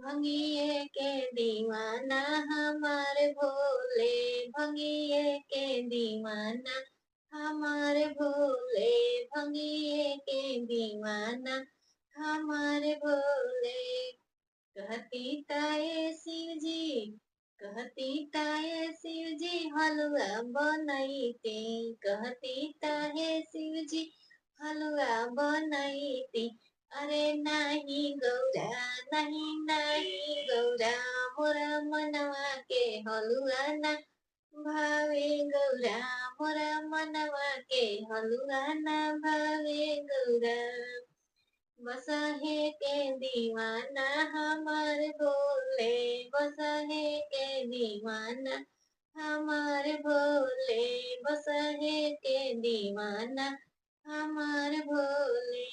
भंगिए के दीवाना हमारे भोले, भंगिए के दीवाना हमारे भोले, भंगिए के दीवाना हमारे भोले। कहती ताये शिव जी, कहती ताये शिव जी हलवा बनैती, कहती ताये शिव जी हलवा बनैती। अरे नाही गौरा, नहीं नहीं गौरा, मोरा मनवा के हलुआ ना भावे गौरा, मोरा मनवा के हलुआ ना भावे गौरा। बसा है के दीवाना हमारे भोले, बसा है के दीवाना हमारे भोले, बसा है के दीवाना हमारे भोले।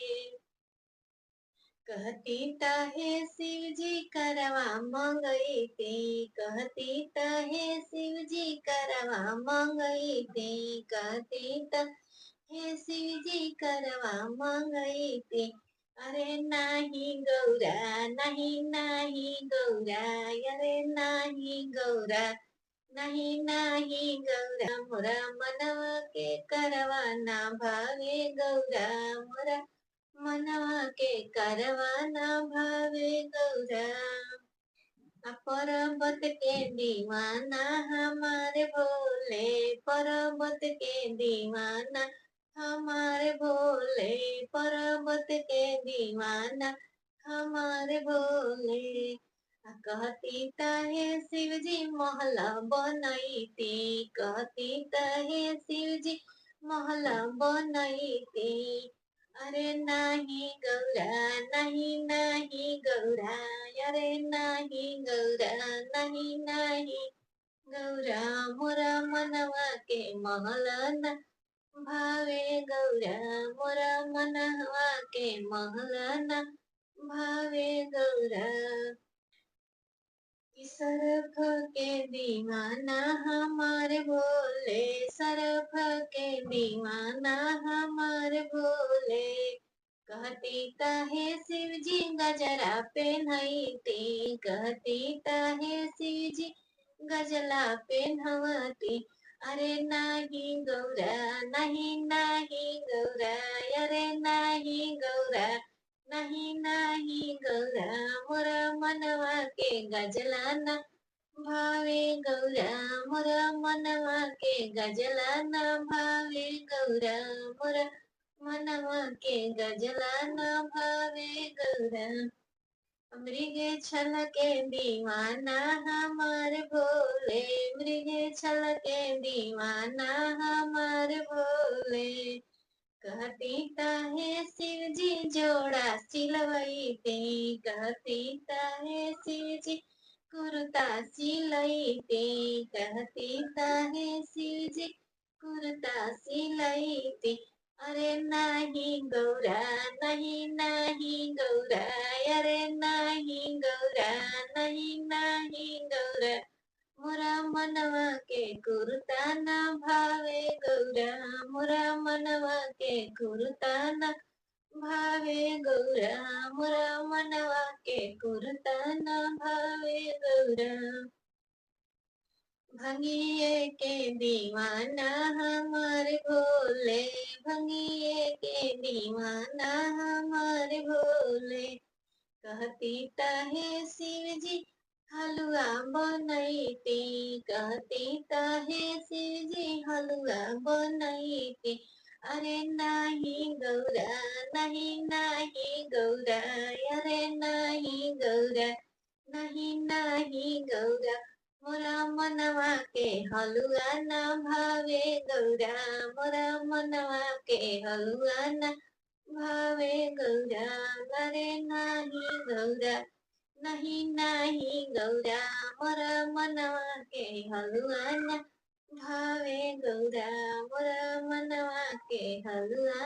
कहती ताहे शिव जी करवा मंगईती, कहती ताहे शिव जी करवा मंगईती, कहती ताहे शिव जी करवा मंगईती। अरे नाही गौरा, नहीं नाही गौरा, अरे नाही गौरा, नहीं नाही गौरा, मोरा मनवा के करवा ना भावे गौरा, मोरा मनवा के करवा ना भावे गौरा। पर्वत के दीवाना हमारे भोले, पर्वत के दीवाना हमारे भोले, पर्वत के दीवाना हमारे भोले। कहती ताहे शिव जी महला बनैती, कहती ताहे शिव जी महला बनैती। अरे नाही गौरा, नहीं नहीं गौरा, अरे नाही गौरा, नहीं नहीं गौरा, मोरा मनवा के महलना भावे गौरा, मोरा मनवा के महलना भावे गौरा। सरफ के दीवाना हमारे भोले, सरफ के दीवाना हमारे भोले। कहती ताहे शिव जी गजरा पेन्हैती, कहती ताहे शिव जी गजला पेन्हवती। अरे नाही गौरा, नहीं नाही गौरा, अरे नाही गौरा, नहीं नाही गौरा, मोरा मनवा के गजला ना भावे गौरा, मोरा मनवा के गजला ना भावे गौरा, मोरा मनवा के गजला ना भावे गौरा। मृग छल के दीवाना हमारे भोले, मृग छल के दीवाना हमारे भोले। कहती ताहे शिव जी जोड़ा सिलवैती, कहती ताहे शिव जी कुर्ता सिलैती, कहती ताहे शिव जी कुर्ता सिलैती। अरे नाही गौरा, नहीं नाही गौरा, अरे नाही गौरा, नहीं नाही गौरा, मोरा मनवा के कुर्ता ना भावे गौरा, मोरा मनवा के कुर्ता ना भावे गौरा, मोरा मनवा के कुर्ता ना भावे गौरा। भंगिए के दीवाना हमारे भोले, भंगिए के दीवाना हमारे भोले। कहती ताहे शिव जी हलवा बनैती, कहती ताहे शिव जी हलवा बनैती। अरे नाही गौरा, नहीं नाही गौरा, अरे नाही गौरा, नहीं नाही गौरा, मोरा मनवा के हलुआ ना भावे गौरा, मोरा मनवा के हलुआ ना भावे गौरा। अरे नाही गौरा, नहीं नाही गौरा, मोरा मनवा के हलुआ ना भावे गौरा, मोरा मनवा के हलुआ